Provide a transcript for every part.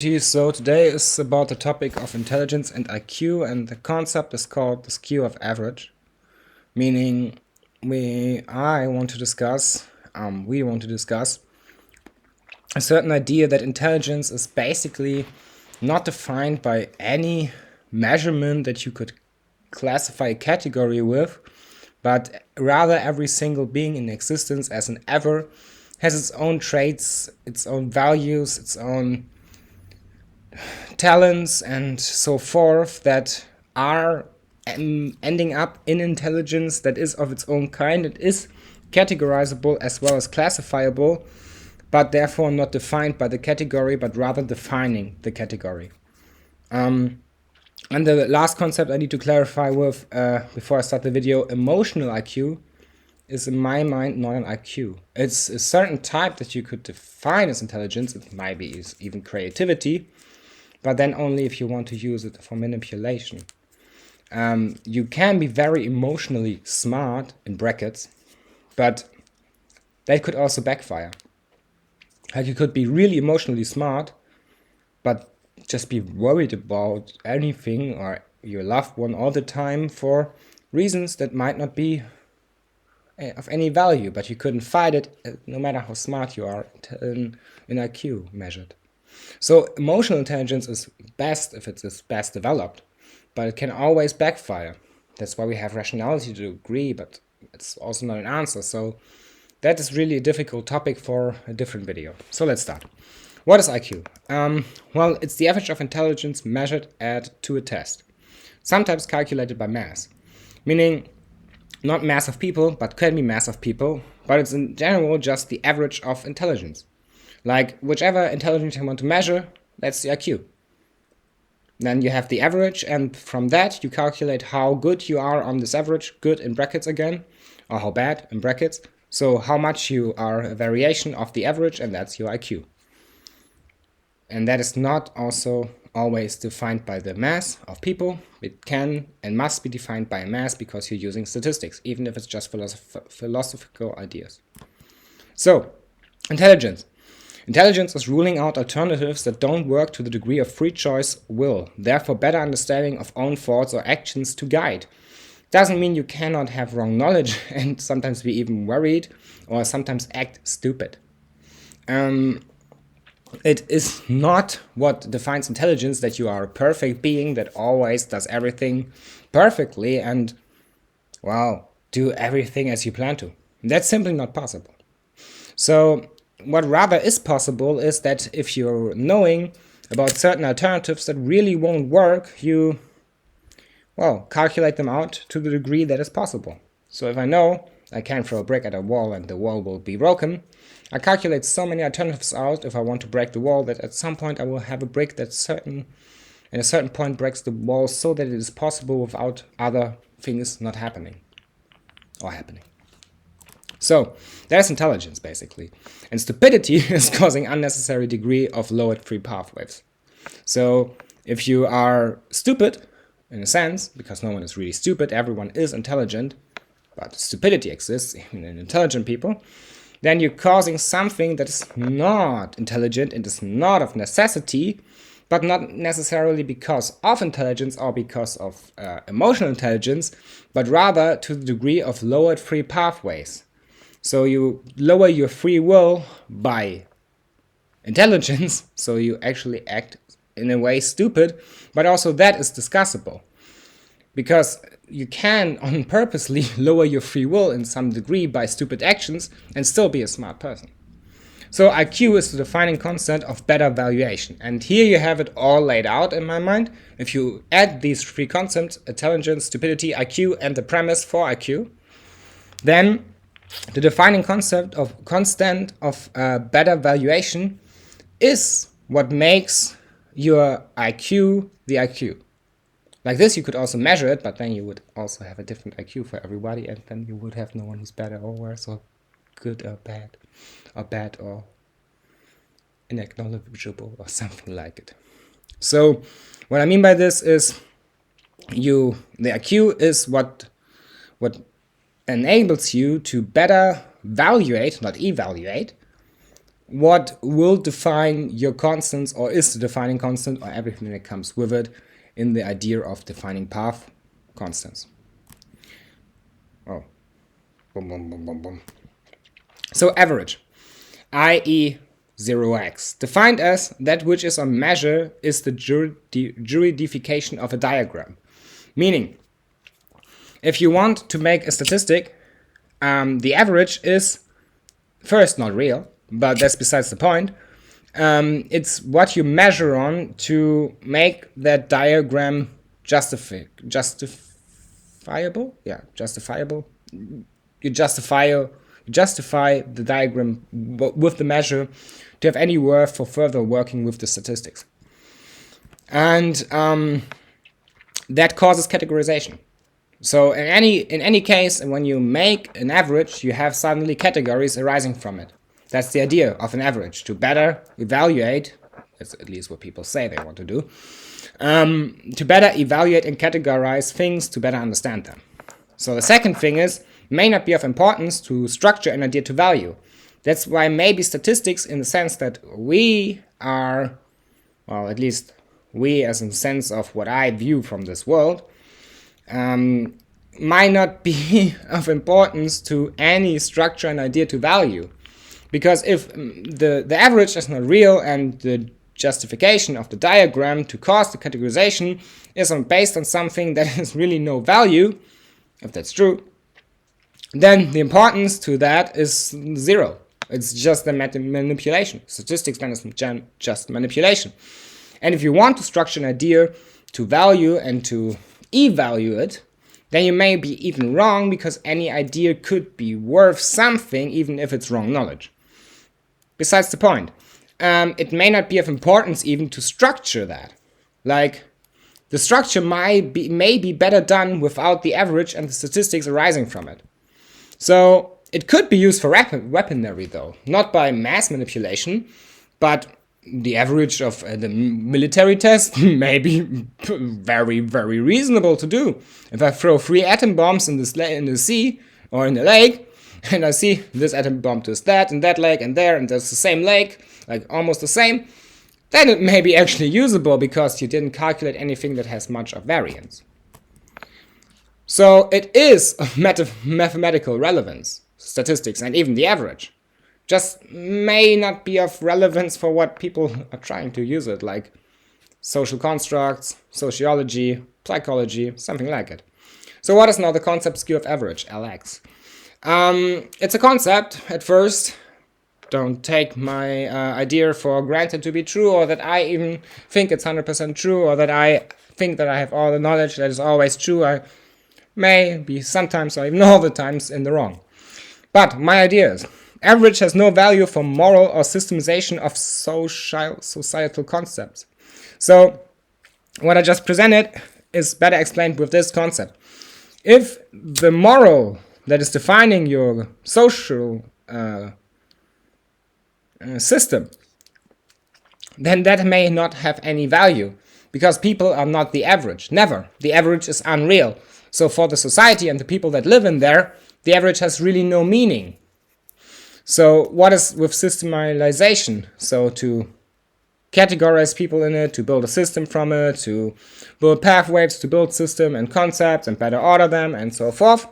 So today is about the topic of intelligence and IQ, and the concept is called the skew of average, meaning we want to discuss a certain idea that intelligence is basically not defined by any measurement that you could classify a category with, but rather every single being in existence as an ever has its own traits, its own values, its own talents and so forth that are ending up in intelligence that is of its own kind. It is categorizable as well as classifiable, but therefore not defined by the category, but rather defining the category. And the last concept I need to clarify with before I start the video, emotional IQ is in my mind not an IQ. It's a certain type that you could define as intelligence. It might be even creativity, but then only if you want to use it for manipulation. You can be very emotionally smart, in brackets, but that could also backfire. Like you could be really emotionally smart, but just be worried about anything or your loved one all the time for reasons that might not be of any value, but you couldn't fight it no matter how smart you are in IQ measured. So emotional intelligence is best if it is best developed, but it can always backfire. That's why we have rationality to agree, but it's also not an answer. So that is really a difficult topic for a different video. So let's start. What is IQ? Well, it's the average of intelligence measured to a test, sometimes calculated by mass, meaning not mass of people, but can be mass of people, but it's in general just the average of intelligence. Like whichever intelligence you want to measure, that's the IQ. Then you have the average, and from that you calculate how good you are on this average, good in brackets again, or how bad in brackets. So how much you are a variation of the average, and that's your IQ. And that is not also always defined by the mass of people. It can and must be defined by a mass because you're using statistics, even if it's just philosophical ideas. So, intelligence. Intelligence is ruling out alternatives that don't work to the degree of free choice will, therefore better understanding of own thoughts or actions to guide. Doesn't mean you cannot have wrong knowledge and sometimes be even worried or sometimes act stupid. It is not what defines intelligence that you are a perfect being that always does everything perfectly and, well, do everything as you plan to. That's simply not possible. So what rather is possible is that if you're knowing about certain alternatives that really won't work, you, well, calculate them out to the degree that is possible. So if I know I can throw a brick at a wall and the wall will be broken, I calculate so many alternatives out if I want to break the wall that at some point I will have a brick that at a certain point breaks the wall so that it is possible without other things not happening or happening. So that's intelligence basically. And stupidity is causing unnecessary degree of lowered free pathways. So if you are stupid, in a sense, because no one is really stupid, everyone is intelligent, but stupidity exists even in intelligent people, then you're causing something that is not intelligent and is not of necessity, but not necessarily because of intelligence or because of emotional intelligence, but rather to the degree of lowered free pathways. So you lower your free will by intelligence, so you actually act in a way stupid, but also that is discussable. Because you can on purposely lower your free will in some degree by stupid actions and still be a smart person. So IQ is the defining concept of better valuation. And here you have it all laid out in my mind. If you add these three concepts, intelligence, stupidity, IQ, and the premise for IQ, then the defining concept of constant of better valuation is what makes your IQ the IQ. Like this, you could also measure it, but then you would also have a different IQ for everybody, and then you would have no one who's better or worse or good or bad or inacknowledgeable or something like it. So what I mean by this is the IQ is what enables you to better valuate, not evaluate, what will define your constants, or is the defining constant, or everything that comes with it in the idea of defining path constants. Oh, boom, boom, boom, boom, boom. So average, i.e. 0x, defined as that which is on measure is the juridification of a diagram. Meaning, if you want to make a statistic, the average is first not real, but that's besides the point. It's what you measure on to make that diagram justifiable. Yeah, justifiable. You justify the diagram with the measure to have any worth for further working with the statistics. And that causes categorization. So in any case, when you make an average, you have suddenly categories arising from it. That's the idea of an average, to better evaluate, that's at least what people say they want to do, to better evaluate and categorize things, to better understand them. So the second thing is, may not be of importance to structure an idea to value. That's why maybe statistics, in the sense that we are, well, at least we as in the sense of what I view from this world, might not be of importance to any structure and idea to value. Because if the average is not real and the justification of the diagram to cause the categorization is based on something that has really no value, if that's true, then the importance to that is zero. It's just a manipulation. Statistics then is just manipulation. And if you want to structure an idea to value and to evaluate it, then you may be even wrong, because any idea could be worth something even if it's wrong knowledge. Besides the point, it may not be of importance even to structure that. Like, the structure may be better done without the average and the statistics arising from it. So it could be used for weaponry though, not by mass manipulation, but the average of the military test may be very, very reasonable to do. If I throw 3 atom bombs in the sea or in the lake, and I see this atom bomb does that, and that lake, and there, and there's the same lake, like almost the same, then it may be actually usable because you didn't calculate anything that has much of variance. So it is of mathematical relevance, statistics, and even the average. Just may not be of relevance for what people are trying to use it, like social constructs, sociology, psychology, something like it. So what is now the concept skew of average, LX? It's a concept at first. Don't take my idea for granted to be true, or that I even think it's 100% true, or that I think that I have all the knowledge that is always true. I may be sometimes, or even all the times, in the wrong. But my idea is, average has no value for moral or systemization of societal concepts. So what I just presented is better explained with this concept. If the moral that is defining your social system, then that may not have any value, because people are not the average. Never. The average is unreal. So for the society and the people that live in there, the average has really no meaning. So what is with systemization? So to categorize people in it, to build a system from it, to build pathways, to build system and concepts and better order them and so forth.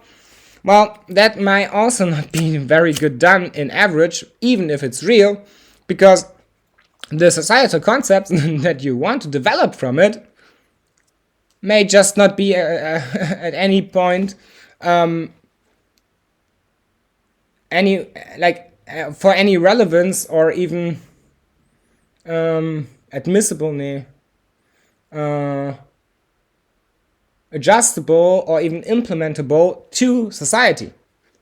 Well, that might also not be very good done in average, even if it's real, because the societal concepts that you want to develop from it may just not be at any point for any relevance or even admissible, adjustable or even implementable to society.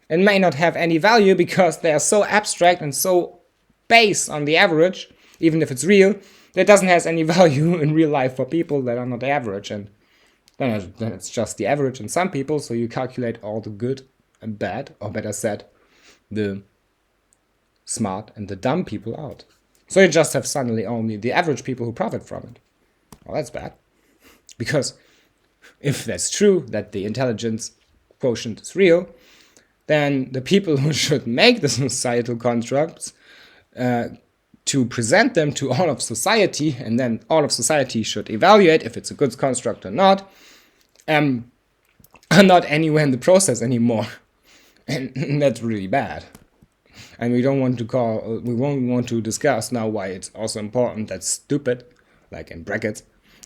It may not have any value because they are so abstract and so based on the average, even if it's real, that it doesn't have any value in real life for people that are not average. And then it's just the average in some people, so you calculate all the good and bad, or better said, the smart and the dumb people out. So you just have suddenly only the average people who profit from it. Well, that's bad. Because if that's true, that the intelligence quotient is real, then the people who should make the societal constructs to present them to all of society, and then all of society should evaluate if it's a good construct or not, are not anywhere in the process anymore. And that's really bad. And we won't want to discuss now why it's also important that stupid, like in brackets,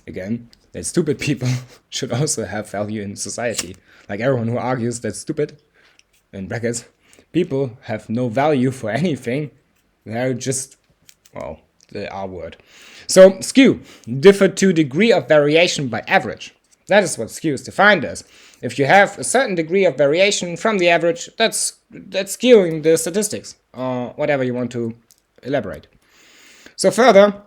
again, that stupid people should also have value in society. Like everyone who argues that stupid, in brackets, people have no value for anything. They're just, well, the R word. So skew, differ to degree of variation by average. That is what skew is defined as. If you have a certain degree of variation from the average, that's skewing the statistics, or whatever you want to elaborate. So further,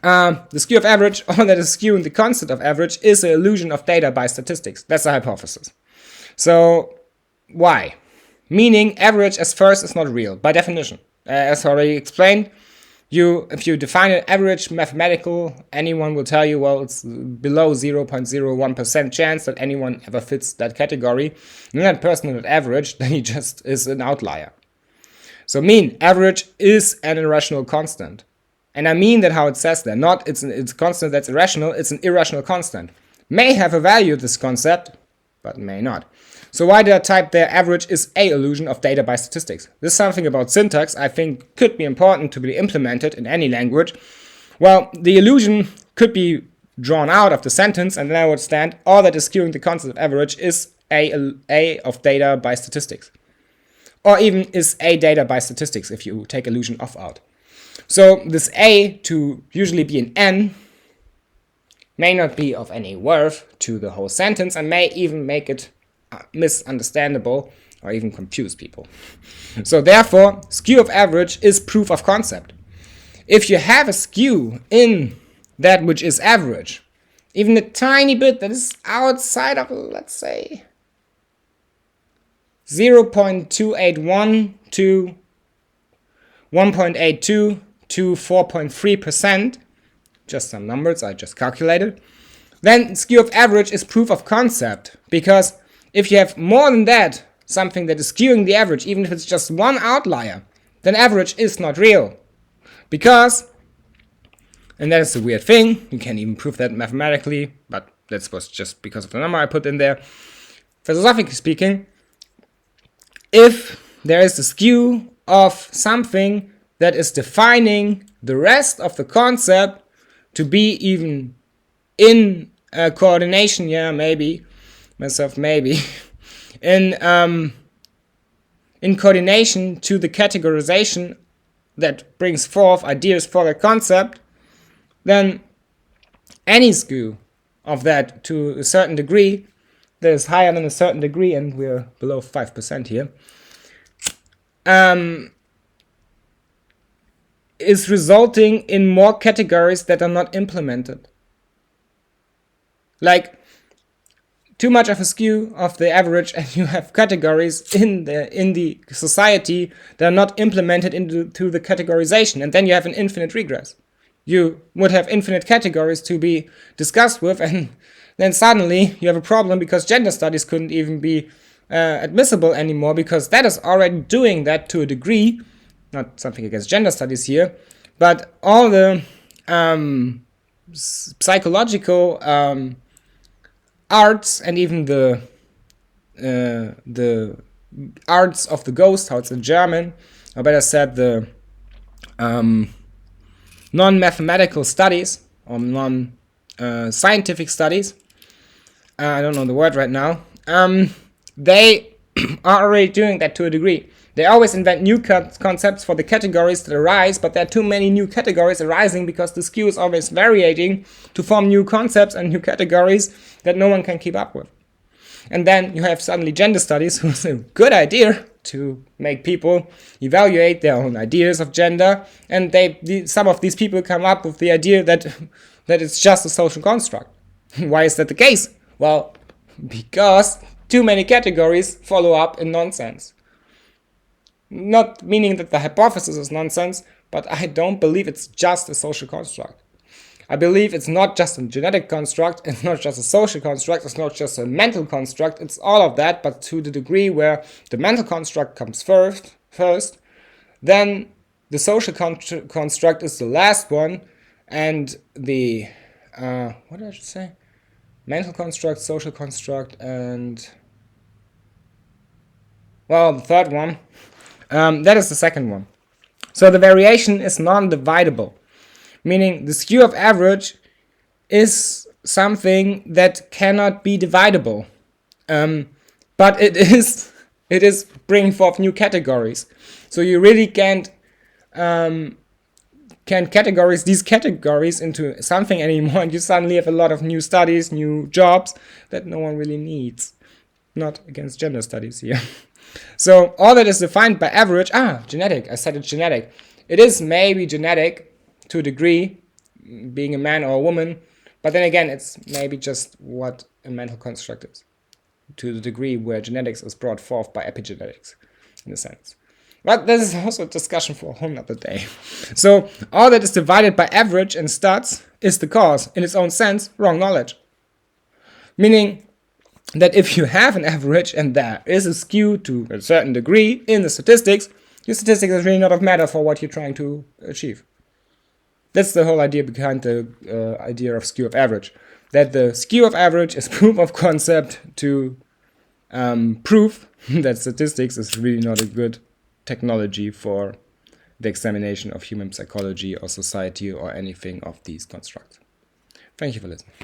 the skew of average, or that is skewing the concept of average, is an illusion of data by statistics. That's the hypothesis. So why? Meaning average as first is not real, by definition. As already explained, if you define an average mathematical, anyone will tell you, well, it's below 0.01% chance that anyone ever fits that category. And that person is not average, then he just is an outlier. So mean average is an irrational constant. And I mean that how it says there, not it's a constant that's irrational, it's an irrational constant. May have a value, this concept, but may not. So why did I type there average is a illusion of data by statistics? This is something about syntax I think could be important to be implemented in any language. Well, the illusion could be drawn out of the sentence, and then I would stand, all that is skewing the concept of average is a of data by statistics. Or even is a data by statistics if you take illusion of out. So this a to usually be an n may not be of any worth to the whole sentence and may even make it misunderstandable or even confuse people. So therefore, skew of average is proof of concept. If you have a skew in that which is average, even a tiny bit that is outside of, let's say, 0.281 to 1.82 to 4.3%, just some numbers I just calculated, then skew of average is proof of concept, because if you have more than that, something that is skewing the average, even if it's just one outlier, then average is not real. Because, and that is the weird thing, you can even prove that mathematically, but that was just because of the number I put in there. Philosophically speaking, if there is a skew of something that is defining the rest of the concept to be even in coordination, maybe, in coordination to the categorization that brings forth ideas for the concept, then any skew of that to a certain degree that is higher than a certain degree, and we're below 5% here, is resulting in more categories that are not implemented. Like, too much of a skew of the average, and you have categories in the society that are not implemented into the categorization, and then you have an infinite regress. You would have infinite categories to be discussed with, and then suddenly you have a problem because gender studies couldn't even be admissible anymore, because that is already doing that to a degree. Not something against gender studies here, but all the psychological arts and even the arts of the ghost, how it's in German, or better said, the non-mathematical studies or non-scientific studies. I don't know the word right now. They are already doing that to a degree. They always invent new concepts for the categories that arise, but there are too many new categories arising because the skew is always varying to form new concepts and new categories that no one can keep up with. And then you have suddenly gender studies, who's a good idea to make people evaluate their own ideas of gender, and some of these people come up with the idea that it's just a social construct. Why is that the case? Well, because too many categories follow up in nonsense. Not meaning that the hypothesis is nonsense, but I don't believe it's just a social construct. I believe it's not just a genetic construct, it's not just a social construct, it's not just a mental construct, it's all of that, but to the degree where the mental construct comes first, then the social construct is the last one, and the what did I just say? Mental construct, social construct, and well, the third one. That is the second one. So the variation is non-dividable, meaning the skew of average is something that cannot be dividable, but it is bringing forth new categories. So you really can't categorize these categories into something anymore, and you suddenly have a lot of new studies, new jobs that no one really needs. Not against gender studies here. So all that is defined by average, genetic, I said it's genetic. It is maybe genetic to a degree, being a man or a woman, but then again, it's maybe just what a mental construct is, to the degree where genetics is brought forth by epigenetics, in a sense. But this is also a discussion for a whole nother day. So all that is divided by average and stats is the cause, in its own sense, wrong knowledge. Meaning that if you have an average and there is a skew to a certain degree in the statistics, your statistics is really not of matter for what you're trying to achieve. That's the whole idea behind the idea of skew of average. That the skew of average is proof of concept to prove that statistics is really not a good technology for the examination of human psychology or society or anything of these constructs. Thank you for listening.